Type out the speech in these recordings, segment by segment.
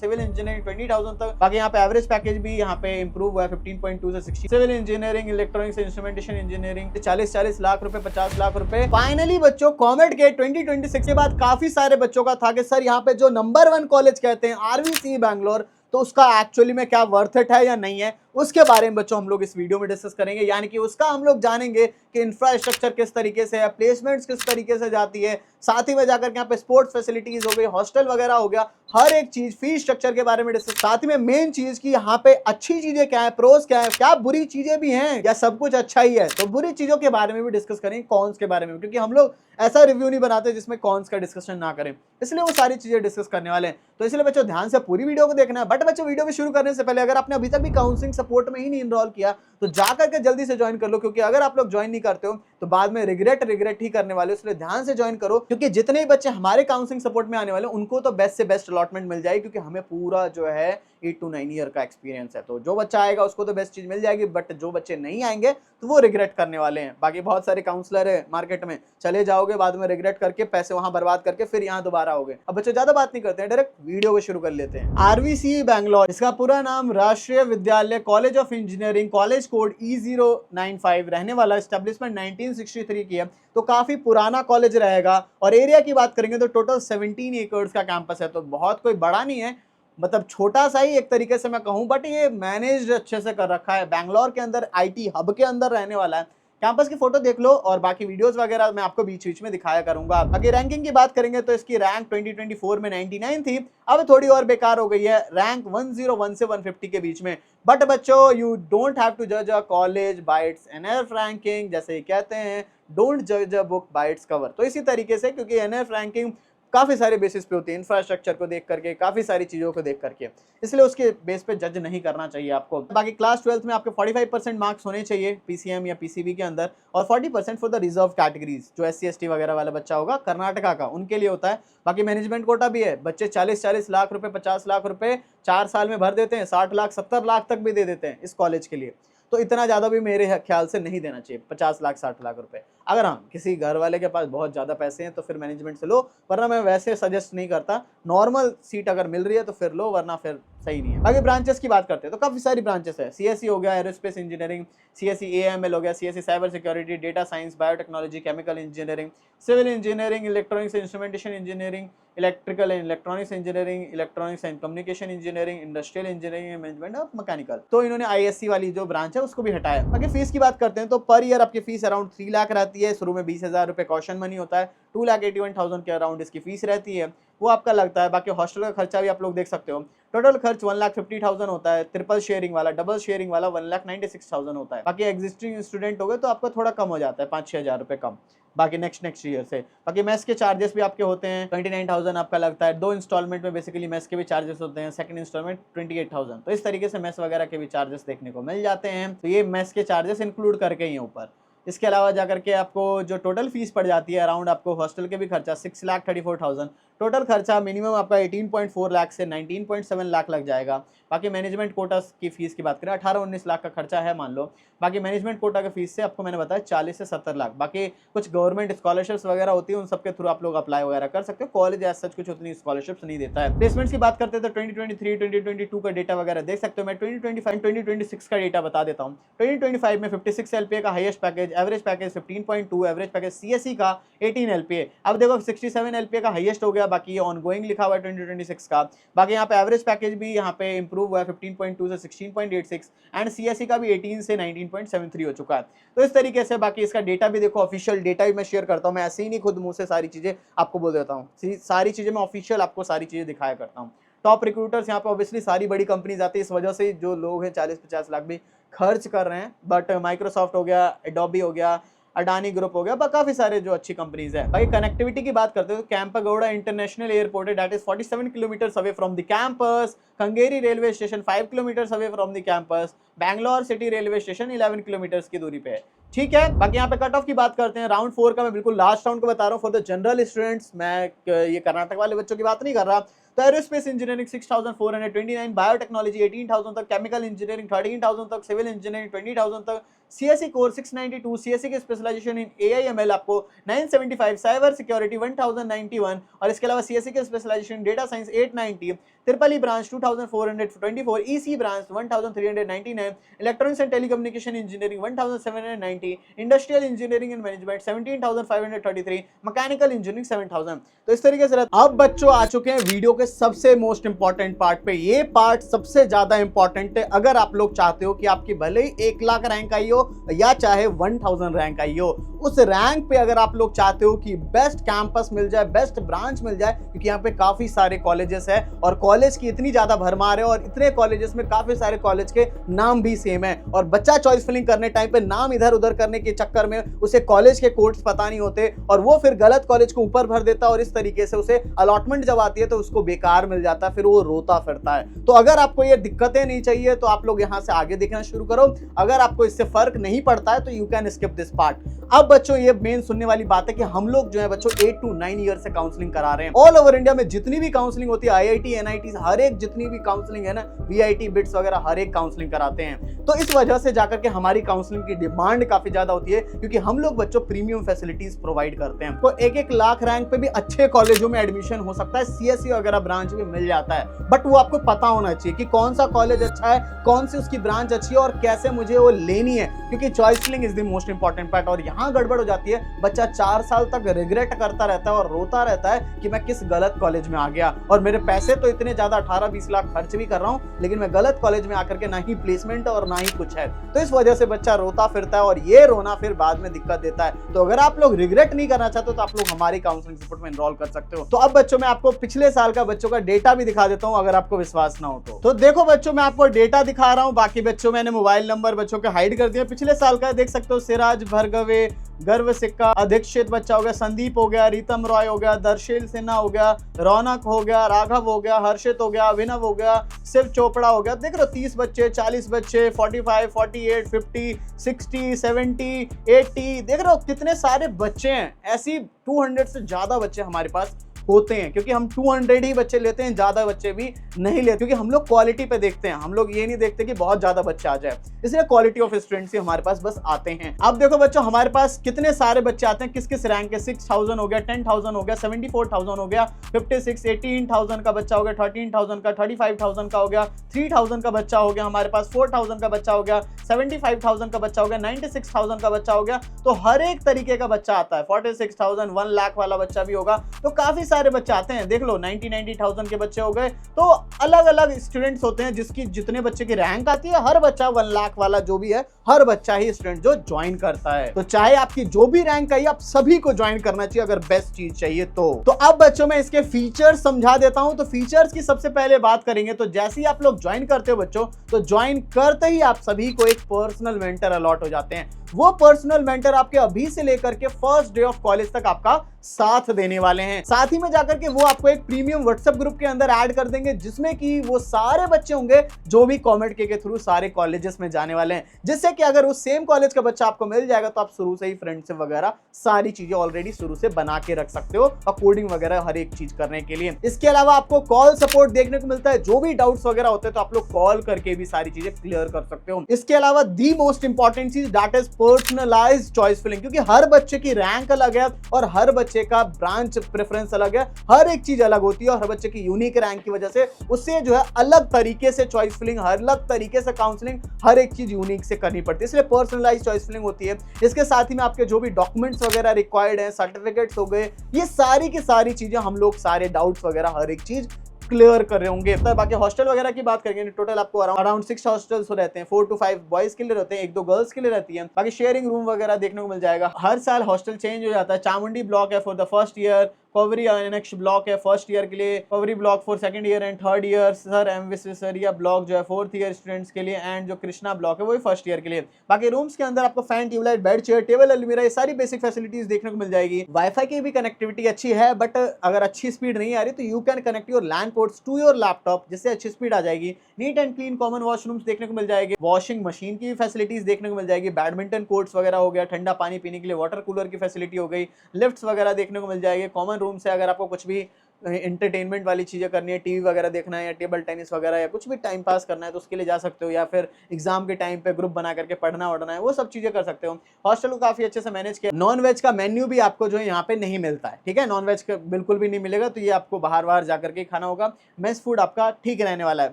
Civil engineering 20,000 तक। बाकी यहाँ पे एवरेज पैकेज भी यहाँ पे इंप्रूव हुआ है 15.2 से 60। Civil engineering, electronics, instrumentation engineering 40 lakh रुपए, 50 लाख रुपए। फाइनली बच्चों कॉमेट के 2026 के बाद काफी सारे बच्चों का था कि सर यहाँ पे जो नंबर 1 कॉलेज कहते हैं आरवीसी बैंगलोर, तो उसका एक्चुअली में क्या वर्थ इट है या नहीं है, उसके बारे में बच्चों हम लोग इस वीडियो में डिस्कस करेंगे। यानी कि उसका हम लोग जानेंगे कि इंफ्रास्ट्रक्चर किस तरीके से है, प्लेसमेंट्स किस तरीके से जाती है, साथ ही में जाकर के यहाँ पे स्पोर्ट्स फैसिलिटीज हो गई, हॉस्टल वगैरह हो गया, हर एक चीज, फीस स्ट्रक्चर के बारे में डिस्कस। साथ ही में मेन चीज की यहाँ पे अच्छी चीजें क्या है, प्रोस क्या है, क्या बुरी चीजें भी हैं या सब कुछ अच्छा ही है, तो बुरी चीजों के बारे में भी डिस्कस करेंगे, कॉन्स के बारे में, क्योंकि हम लोग ऐसा रिव्यू नहीं बनाते जिसमें कॉन्स का डिस्कशन ना करें, इसलिए वो सारी चीजें डिस्कस करने वाले हैं। तो इसलिए बच्चों ध्यान से पूरी वीडियो को देखना है। बट बच्चों वीडियो को शुरू करने से पहले अगर आपने अभी तक भी काउंसलिंग सपोर्ट में ही नहीं इनरोल किया तो जाकर के जल्दी से ज्वाइन कर लो, क्योंकि अगर आप लोग ज्वाइन नहीं करते हो तो बाद में रिग्रेट ही करने वाले हो। इसलिए ध्यान से ज्वाइन करो, क्योंकि जितने भी बच्चे हमारे काउंसलिंग सपोर्ट में आने वाले उनको तो बेस्ट से बेस्ट अलॉटमेंट मिल जाएगी, क्योंकि हमें पूरा जो है 8 to 9 ईयर का एक्सपीरियंस है। तो जो बच्चा आएगा उसको तो बेस्ट चीज मिल जाएगी, बट जो बच्चे नहीं आएंगे तो वो रिग्रेट करने वाले हैं। बाकी बहुत सारे काउंसलर है मार्केट में, चले जाओगे बाद में रिग्रेट करके पैसे वहां बर्बाद करके फिर यहाँ दोबारा आओगे। अब बच्चों ज्यादा बात नहीं करते हैं, डायरेक्ट वीडियो को शुरू कर लेते हैं। आरवीसी बैंगलोर, इसका पूरा नाम राष्ट्रीय विद्यालय college of engineering, college code E095, रहने वाला एस्टेब्लिशमेंट 1963 की है, तो काफी पुराना कॉलेज रहेगा। और एरिया की बात करेंगे तो टोटल 17 एकड़ का कैंपस है, तो बहुत कोई बड़ा नहीं है, मतलब छोटा सा ही एक तरीके से मैं कहूं, बट ये मैनेज अच्छे से कर रखा है। बैंगलोर के अंदर आईटी हब के अंदर रहने वाला है। कैंपस की फोटो देख लो और बाकी वीडियोस वगैरह मैं आपको बीच बीच में दिखाया करूंगा। बाकी रैंकिंग की बात करेंगे तो इसकी रैंक 2024 में 99 थी, अब थोड़ी और बेकार हो गई है, रैंक 101 से 150 के बीच में। बट बच्चों यू डोंट हैव टू जज a college by its NF ranking, जैसे कहते हैं डोंट जज a book by its cover. तो इसी तरीके से, क्योंकि एनएफ रैंकिंग काफी सारे बेसिस पे होती है, इंफ्रास्ट्रक्चर को देख करके, काफी सारी चीजों को देख करके, इसलिए उसके बेस पे जज नहीं करना चाहिए आपको। बाकी क्लास 12th में आपके 45% मार्क्स होने चाहिए पीसीएम या पीसीबी के अंदर, और 40% फॉर द रिजर्व कैटेगरीज, जो SC ST वगैरह वाला बच्चा होगा कर्नाटका का, उनके लिए होता है। बाकी मैनेजमेंट कोटा भी है, बच्चे 40 लाख रुपए, 50 लाख रुपए 4 साल में भर देते हैं, 60 लाख 70 लाख तक भी दे देते हैं इस कॉलेज के लिए। तो इतना ज्यादा भी मेरे ख्याल से नहीं देना चाहिए, 50 लाख 60 लाख रुपए। अगर हाँ किसी घर वाले के पास बहुत ज्यादा पैसे हैं तो फिर मैनेजमेंट से लो, वरना मैं वैसे सजेस्ट नहीं करता। नॉर्मल सीट अगर मिल रही है तो फिर लो, वरना फिर सही नहीं है। बाकी ब्रांचेस की बात करते हैं तो काफी सारी ब्रांचेस है। CSE हो गया, एरोस्पेस इंजीनियरिंग, CSE AML हो गया, CSE cyber security, data science, biotechnology, chemical engineering, civil engineering, electronics instrumentation engineering, electrical and electronics engineering, electronics and communication engineering, industrial engineering, management of mechanical. तो इन्होंने ISC वाली जो branch है उसको भी हटाया। बाकी फीस की बात करते हैं तो पर ईयर आपकी फीस अराउंड 3 लाख रहती है। शुरू में 20,000 रुपए कॉशन मनी होता है, 2,81,000 के अराउंड इसकी फीस रहती है, वो आपका लगता है। बाकी हॉस्टल का खर्चा भी आप लोग देख सकते हो, टोटल खर्च 1,50,000 होता है। ट्रिपल शेयरिंग वाला, डबल शेयरिंग वाला 1,96,000 होता है। बाकी एग्जिस्टिंग स्टूडेंट हो गए तो आपका थोड़ा कम हो जाता है, 5-6 हज़ार रुपए कम बाकी नेक्स्ट ईयर से। बाकी मेस के चार्जेस भी आपके होते हैं, 29,000 आपका लगता है। 2 इंस्टॉलमेंट में बेसिकली मेस के भी चार्जेस होते हैं, सेकंड इंस्टॉलमेंट 28,000। तो इस तरीके से मेस वगैरह के भी चार्जेस देखने को मिल जाते हैं। तो ये मेस के चार्जेस इंक्लूड करके ही ऊपर। इसके अलावा जाकर के आपको जो टोटल फीस पड़ जाती है अराउंड, आपको हॉस्टल के भी खर्चा 6,34,000, टोटल खर्चा मिनिमम आपका 18.4 लाख से 19.7 लाख लग जाएगा। बाकी मैनेजमेंट कोटा की फीस की बात करें 18-19 लाख का खर्चा है मान लो। बाकी मैनेजमेंट कोटा की फीस से आपको मैंने बताया 40 से 70 लाख। बाकी कुछ गवर्नमेंट स्कॉलरशिप्स वगैरह होती है, उन सबके थ्रू आप लोग अप्लाई वगैरह कर सकते हो। कॉलेज एज सच कुछ उतनी स्कॉलरशिप्स नहीं देता है। प्लेसमेंट्स की बात करते हैं तो 2023, 2022 का डेटा वगैरह देख सकते हो। मैं 2025, 2026 का डेटा बता देता हूँ। 2025 में 56 LPA का highest package, average package 15.2, average package CSE का 18 LPA। अब देखो 67 LPA का हाईएस्ट हो गया, बाकी ये ऑनगोइंग लिखा हुआ है 2026 का। बाकी यहाँ पे एवरेज पैकेज भी यहाँ पे इंप्रूव हुआ है 15.2 से 16.86, एंड CSE का भी 18 से 19.73 हो चुका है। तो इस तरीके से बाकी इसका डेटा भी देखो, ऑफिशियल डेटा भी मैं शेयर करता हूँ, मैं ऐसे ही नहीं खुद मुंह से सारी चीजें आपको बोल देता हूँ, सारी चीजें मैं ऑफिशियल आपको सारी चीजें दिखाया करता हूँ। टॉप रिक्रूटर्स यहाँ पे ऑब्वियसली सारी बड़ी कंपनीज आती है, इस वजह से जो लोग हैं 40-50 लाख भी खर्च कर रहे हैं। बट माइक्रोसॉफ्ट हो गया, एडोबी हो गया, अडानी ग्रुप हो गया, काफी सारे जो अच्छी कंपनीज है। भाई कनेक्टिविटी की बात करते हैं तो कैंपागौड़ा इंटरनेशनल एयरपोर्ट है, that is 47 kilometres away from the campus. Kengeri railway station 5 kilometres away from the campus. Bangalore city railway station 11 kilometres की दूरी पे है। ठीक है, बाकी यहाँ पे कट ऑफ की बात करते हैं। राउंड 4 का मैं बिल्कुल लास्ट राउंड को बता रहा हूँ फॉर द जनरल स्टूडेंट्स, मैं ये कर्नाटक वाले बच्चों की बात नहीं कर रहा। तो एरोस्पेस इंजीनियरिंग 6429, बायोटेक्नोलॉजी 18,000 तक, केमिकल इंजीनियरिंग 13,000 तक, सिविल इंजीनियरिंग 20,000 तक, सीएससी कोर 692, सीएससी के स्पेशलाइजेशन इन एआईएमएल आपको 975, साइबर सिक्योरिटी 1091 और इसके अलावा सीएससी के specialization data science 890, triple branch 2424, EC branch 1399, electronics and telecommunication engineering 1790, industrial engineering and management 17,533, mechanical engineering 7,000। तो इस तरीके से अब बच्चों आ चुके हैं वीडियो के सबसे मोस्ट इंपॉर्टेंट पार्ट पे। ये पार्ट सबसे ज्यादा इंपॉर्टेंट है अगर आप लोग चाहते हो कि आपकी भले ही 1 लाख रैंक आई हो या चाहे 1000 रैंक आई हो, उस रैंक पे अगर आप लोग चाहते हो कि बेस्ट कैंपस मिल जाए, बेस्ट ब्रांच मिल जाए, क्योंकि यहाँ पे काफी सारे कॉलेजेस है और कॉलेज की इतनी ज्यादा भरमार है और इतने कॉलेजेस में काफी सारे कॉलेज के नाम भी सेम है और बच्चा चॉइस फिलिंग करने टाइम पे नाम इधर उधर करने के चक्कर में उसे कॉलेज के कोड्स पता नहीं होते और वो फिर गलत कॉलेज को ऊपर भर देता और इस तरीके से उसे अलॉटमेंट जब आती है तो उसको बेकार मिल जाता है, फिर वो रोता फिरता है। तो अगर आपको ये दिक्कतें नहीं चाहिए तो आप लोग यहाँ से आगे देखना शुरू करो। अगर आपको इससे फर्क नहीं पड़ता है तो you can skip this part. अब बच्चों ये मेन सुनने वाली बात है कि हम लोग जो है बच्चों 8 to 9 ईयर से काउंसलिंग करा रहे हैं। ऑल ओवर इंडिया में जितनी भी काउंसलिंग होती है, आईआईटी, एनआईटी, हर एक जितनी भी काउंसलिंग है ना, वीआईटी, बिट्स वगैरह हर एक काउंसलिंग कराते हैं। तो इस वजह से जाकर के हमारी काउंसलिंग की डिमांड काफी ज्यादा होती है क्योंकि हम लोग बच्चों प्रीमियम फैसिलिटीज प्रोवाइड करते हैं। तो 1-1 लाख रैंक पे भी अच्छे कॉलेजों में एडमिशन हो सकता है, सीएससी वगैरह ब्रांच में मिल जाता है, बट वो आपको पता होना चाहिए कि कौन सा कॉलेज अच्छा है, कौन सी उसकी ब्रांच अच्छी है और कैसे मुझे वो लेनी है, क्योंकि choice filling is the most important part. और यहाँ गड़बड़ हो जाती है, बच्चा 4 साल तक रिग्रेट करता रहता है और रोता रहता है कि मैं किस गलत कॉलेज में आ गया और मेरे पैसे तो इतने ज्यादा 18-20 लाख खर्च भी कर रहा हूँ, लेकिन मैं गलत कॉलेज में आकर के ना ही प्लेसमेंट और ना ही कुछ है। तो इस वजह से बच्चा रोता फिरता है और ये रोना फिर बाद में दिक्कत देता है। तो अगर आप लोग रिग्रेट नहीं करना चाहते तो आप लोग हमारी काउंसलिंग सपोर्ट में एनरोल कर सकते हो। तो अब बच्चों मैं आपको पिछले साल का बच्चों का डेटा भी दिखा देता हूं अगर आपको विश्वास ना हो तो देखो बच्चों मैं आपको डेटा दिखा रहा हूं। बाकी बच्चों मैंने मोबाइल नंबर बच्चों के हाइड कर दिया। पिछले साल का देख सकते हो, सिराज भरगवे, गर्व सिक्का, अधीक्षित बच्चा हो गया, संदीप हो गया, रीतम रॉय हो गया, दर्शील सिन्हा हो गया, रौनक हो गया, राघव हो गया, हर्षित हो गया, अभिनव हो गया, शिव चोपड़ा हो गया। देख रहे हो 30 बच्चे, 40 बच्चे, 45, 48, 50, 60, 70, 80, देख रहे हो कितने सारे बच्चे हैं। ऐसी 200 से ज्यादा बच्चे हमारे पास होते हैं क्योंकि हम 200 ही बच्चे लेते हैं, ज्यादा बच्चे भी नहीं लेते क्योंकि हम लोग क्वालिटी पे देखते हैं। हम लोग ये नहीं देखते कि बहुत ज्यादा बच्चे आ जाए, इसलिए क्वालिटी ऑफ स्टूडेंट्स ही हमारे पास बस आते हैं। अब देखो बच्चों हमारे पास कितने सारे बच्चे आते हैं, किस किस रैंक के। 6000 हो गया, 10,000 हो गया, 74,000 हो गया, 56, 18,000 का बच्चा हो गया, 13,000 का, 35,000 का हो गया, 3,000 का बच्चा हो गया हमारे पास, 4,000 का बच्चा हो गया, 75,000 का बच्चा हो गया, 96,000 का बच्चा हो गया। तो हर एक तरीके का बच्चा आता है। 46,000, 1 लाख वाला बच्चा भी होगा। तो काफी सारे बच्चे आते हैं। देख लो 90,000 के बच्चे हो गए। तो अलग अलग स्टूडेंट्स होते हैं जिसकी जितने बच्चे की रैंक आती है, हर बच्चा 1 लाख वाला जो भी है, हर बच्चा ही स्टूडेंट जो ज्वाइन करता है। तो चाहे आपकी जो भी रैंक आई, आप सभी को ज्वाइन करना चाहिए अगर बेस्ट चीज चाहिए तो। अब बच्चों मैं इसके फीचर्स समझा देता हूं। तो फीचर्स की सबसे पहले बात करेंगे तो जैसे ही आप लोग ज्वाइन करते हो बच्चों, तो ज्वाइन करते ही आप सभी को एक पर्सनल मेंटर अलॉट हो जाते हैं। वो पर्सनल मेंटर आपके अभी से लेकर के फर्स्ट डे ऑफ कॉलेज तक आपका साथ देने वाले हैं। साथ ही में जाकर के वो आपको एक प्रीमियम व्हाट्सएप ग्रुप के अंदर ऐड कर देंगे जिसमें कि वो सारे बच्चे होंगे जो भी कॉमेड के थ्रू सारे कॉलेजेस में जाने वाले हैं, जिससे कि अगर उस सेम कॉलेज का बच्चा आपको मिल जाएगा तो आप शुरू से ही फ्रेंडशिप वगैरह सारी चीजें ऑलरेडी शुरू से बना के रख सकते हो और कोडिंग वगैरह हर एक चीज करने के लिए। इसके अलावा आपको कॉल सपोर्ट देखने को मिलता है। जो भी डाउट्स वगैरह होते हैं तो आप लोग कॉल करके भी सारी चीजें क्लियर कर सकते हो। इसके अलावा दी मोस्ट इंपॉर्टेंट चीज that is personalised choice filling, क्योंकि हर बच्चे की रैंक अलग है और हर बच्चे का ब्रांच प्रेफरेंस अलग है, हर एक चीज अलग होती है और हर बच्चे की यूनिक रैंक की वजह से उससे जो है अलग तरीके से चॉइस फिलिंग, अलग तरीके से काउंसलिंग, हर एक चीज यूनिक से करनी पड़ती है, इसलिए पर्सनलाइज्ड चॉइस फिलिंग होती है। इसके साथ ही में आपके जो भी डॉक्यूमेंट्स वगैरह रिक्वायर्ड है, सर्टिफिकेट्स हो गए, ये सारी की सारी चीजें हम लोग सारे डाउट्स वगैरह हर एक चीज क्लियर कर रहे होंगे। तो बाकी हॉस्टल वगैरह की बात करेंगे, टोटल आपको अराउंड 6 हॉस्टल्स रहते हैं। 4 to 5 बॉयज के लिए रहते हैं, 1-2 गर्ल्स के लिए रहती है। बाकी शेयरिंग रूम वगैरह देखने को मिल जाएगा। हर साल हॉस्टल चेंज हो जाता है। चामुंडी ब्लॉक है फॉर द फर्स्ट ईयर, पवरी नेक्स्ट ब्लॉक है फर्स्ट ईयर के लिए, पवरी block for second year and third year, Sir M Visvesvaraya block जो है 4th ईयर स्टूडेंट्स के लिए, एंड जो कृष्णा ब्लॉक है वो फर्स्ट ईयर के लिए। बाकी रूम्स के अंदर आपको fan, tubelight, bed, chair, table, अलमीरा, ये सारी बेसिक फैसिलिटीज देखने को मिल जाएगी। वाईफाई की भी कनेक्टिविटी अच्छी है, बट अगर अच्छी स्पीड नहीं आ रही तो you can connect your LAN ports to your laptop, जिससे अच्छी स्पीड आ जाएगी। Neat and clean common washrooms देखने को मिल जाएगी। वॉशिंग मशीन की भी फैसिलिटीज देखने को मिल जाएगी। बैडमिंटन कोर्ट्स वगैरह हो गया, ठंडा पानी पीने के लिए वाटर कूलर की फैसिलिटी हो गई, लिफ्ट्स वगैरह देखने को मिल जाएगी। कॉमन रूम से अगर आपको कुछ भी एंटरटेनमेंट वाली चीज़ें करनी है, टीवी वगैरह देखना है या टेबल टेनिस वगैरह या कुछ भी टाइम पास करना है तो उसके लिए जा सकते हो, या फिर एग्जाम के टाइम पे ग्रुप बना करके पढ़ना वढ़ना है, वो सब चीज़ें कर सकते हो। हॉस्टल को काफ़ी अच्छे से मैनेज किया। नॉन वेज का मेन्यू भी आपको जो है यहाँ पे नहीं मिलता है, ठीक है, नॉन वेज का बिल्कुल भी नहीं मिलेगा, तो ये आपको बाहर बाहर जा करके खाना होगा। मेस फूड आपका ठीक रहने वाला है,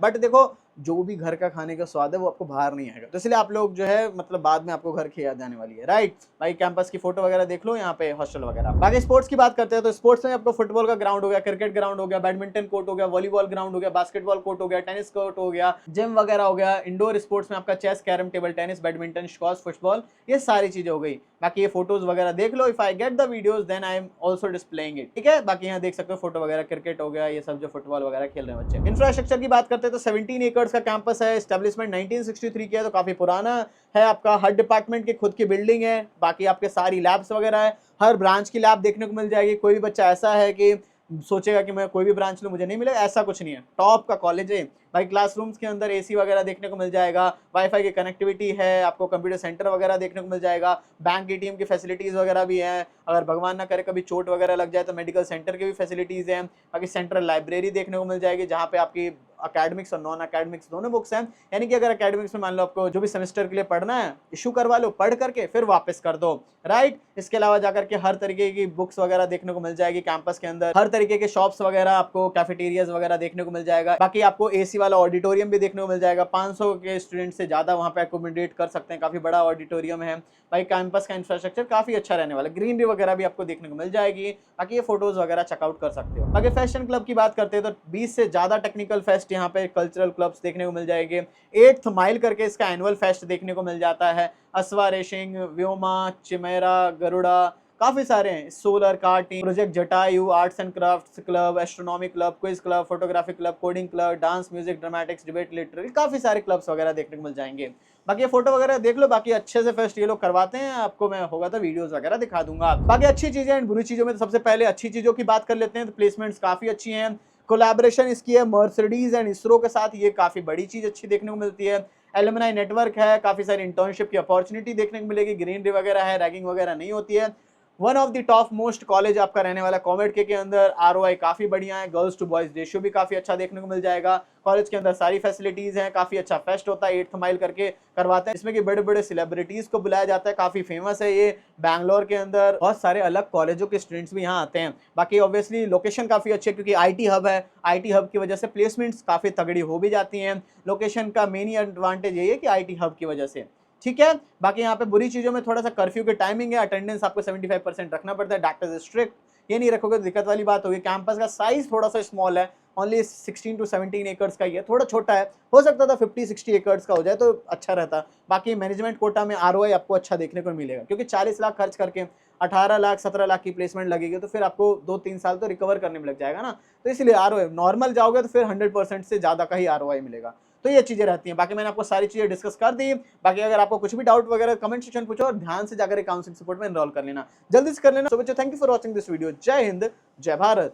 बट देखो जो भी घर का खाने का स्वाद है वो आपको बाहर नहीं आएगा, तो इसलिए आप लोग जो है मतलब बाद में आपको घर की याद आने वाली है, राइट भाई। कैंपस की फोटो वगैरह देख लो यहाँ पे हॉस्टल वगैरह। बाकी स्पोर्ट्स की बात करते हैं तो स्पोर्ट्स में आपको फुटबॉल का ग्राउंड हो गया, क्रिकेट ग्राउंड हो गया, बैडमिंटन कोर्ट हो गया, वॉलीबॉल ग्राउंड हो गया, बास्केटबॉल कोर्ट हो गया, टेनिस कोर्ट हो गया, जिम वगैरह हो गया। इंडोर स्पोर्ट्स में आपका chess, carrom, table tennis, badminton, squash, football, ये सारी चीजें हो गई। बाकी ये फोटोज वगैरह देख लो, if I get the videos then I am also displaying it, ठीक है। बाकी यहाँ देख सकते हो फोटो वगैरह, क्रिकेट हो गया, ये सब जो फुटबॉल वगैरह खेल रहे हैं बच्चे। इंफ्रास्ट्रक्चर की बात करते हैं तो 17 एकड़ का कैंपस है, एस्टेब्लिशमेंट 1963 की है, तो काफी पुराना है आपका। हर डिपार्टमेंट की खुद की बिल्डिंग है, बाकी आपके सारी लैब्स वगैरह है, हर ब्रांच की लैब देखने को मिल जाएगी। कोई भी बच्चा ऐसा है कि सोचेगा कि मैं कोई भी ब्रांच लूं मुझे नहीं मिलेगा, ऐसा कुछ नहीं है, टॉप का कॉलेज है भाई। क्लासरूम्स के अंदर एसी वगैरह देखने को मिल जाएगा, वाईफाई की कनेक्टिविटी है, आपको कंप्यूटर सेंटर वगैरह देखने को मिल जाएगा, बैंक एटीएम की फैसिलिटीज वगैरह भी हैं, अगर भगवान ना करे कभी चोट वगैरह लग जाए तो मेडिकल सेंटर की भी फैसिलिटीज हैं। बाकी सेंट्रल लाइब्रेरी देखने को मिल जाएगी जहाँ पे आपकी अकेडमिक्स और नॉन अकेडमिक्स दोनों बुक्स हैं, यानी कि अगर अकेडमिक्स में मान लो आपको जो भी सेमेस्टर के लिए पढ़ना है इशू करवा लो, पढ़ करके फिर वापस कर दो, राइट। इसके अलावा जाकर के हर तरीके की बुक्स वगैरह देखने को मिल जाएगी कैंपस के अंदर, हर तरीके के शॉप्स वगैरह, आपको कैफेटेरियाज वगैरह देखने को मिल जाएगा। बाकी आपको एसी वाला ऑडिटोरियम भी देखने को मिल जाएगा, 500 के स्टूडेंट से ज्यादा वहाँ पे अकोमोडेट कर सकते हैं, काफी बड़ा ऑडिटोरियम है भाई। कैंपस का इंफ्रास्ट्रक्चर काफी अच्छा रहने वाला है, ग्रीनरी वगैरह भी आपको देखने को मिल जाएगी। बाकी ये फोटोज वगैरह चेकआउट कर सकते हो। बाकी फैशन क्लब की बात करते हैं तो 20 से ज्यादा टेक्निकल फेस्ट यहाँ पे, कल्चरल क्लब्स देखने को मिल जाएंगे। 8th माइल करके इसका एनुअल फेस्ट देखने को मिल जाता है। अस्वा रेसिंग, व्योमा, चिमेरा, गरुड़ा, काफी सारे हैं। Solar car team, project Jatayu, arts and crafts club, astronomy club, quiz club, photography club, coding club, dance, music, dramatics, debate, literary, काफी सारे क्लब्स वगैरह देखने को मिल जाएंगे। बाकी ये फोटो वगैरह देख लो, बाकी अच्छे से फेस्ट ये लोग करवाते हैं, आपको मैं होगा तो वीडियोस वगैरह दिखा दूंगा। बाकी अच्छी चीजें एंड बुरी चीजों में तो सबसे पहले अच्छी चीजों की बात कर लेते हैं, तो प्लेसमेंट्स काफी अच्छी हैं। कोलैबोरेशन इसकी है मर्सिडीज एंड इसरो के साथ, ये काफी बड़ी चीज अच्छी देखने को मिलती है। एलुमनाई नेटवर्क है, काफी सारी इंटर्नशिप की अपॉर्चुनिटी देखने को मिलेगी, ग्रीनरी वगैरह है, रैगिंग वगैरह नहीं होती है। One of the top most college आपका रहने वाला कॉमेड के अंदर। आरओआई काफी बढ़िया है, गर्ल्स टू बॉयज रेशियो भी काफी अच्छा देखने को मिल जाएगा। कॉलेज के अंदर सारी फैसिलिटीज हैं, काफी अच्छा फेस्ट होता है, 8th माइल करके करवाते हैं, इसमें कि बड़े बड़े सेलिब्रिटीज को बुलाया जाता है, काफी फेमस है ये बैंगलोर के अंदर। बहुत सारे अलग कॉलेजों के स्टूडेंट्स भी यहाँ आते हैं। बाकी ऑब्वियसली लोकेशन काफी अच्छी है क्योंकि आईटी हब है, आईटी हब की वजह से प्लेसमेंट्स काफी तगड़ी हो भी जाती हैं। लोकेशन का मेन एडवांटेज यही है कि आईटी हब की वजह से, ठीक है। बाकी यहाँ पे बुरी चीजों में थोड़ा सा कर्फ्यू की टाइमिंग है, अटेंडेंस आपको 75% रखना पड़ता है, दैट इज स्ट्रिक्ट, ये नहीं रखोगे तो दिक्कत वाली बात होगी। कैंपस का साइज थोड़ा सा स्मॉल है, ओनली 16 to 17 एकर्स का ही है, थोड़ा छोटा है, हो सकता था 50-60 एकर्स का हो जाए तो अच्छा रहता। बाकी मैनेजमेंट कोटा में आरओआई आपको अच्छा देखने को मिलेगा क्योंकि 40 लाख खर्च करके 18 लाख 17 लाख की प्लेसमेंट लगेगी तो फिर आपको 2-3 साल तो रिकवर करने में लग जाएगा ना, तो इसलिए आरओआई नॉर्मल जाओगे तो फिर 100% से ज्यादा का ही आरओआई मिलेगा। तो ये चीजें रहती हैं। बाकी मैंने आपको सारी चीजें डिस्कस कर दी। बाकी अगर आपको कुछ भी डाउट वगैरह कमेंट सेक्शन पूछो और ध्यान से जाकर काउंसलिंग सपोर्ट में एनरोल कर लेना, जल्दी से कर लेना। सो बच्चों, thank you for watching this video. जय हिंद, जय भारत।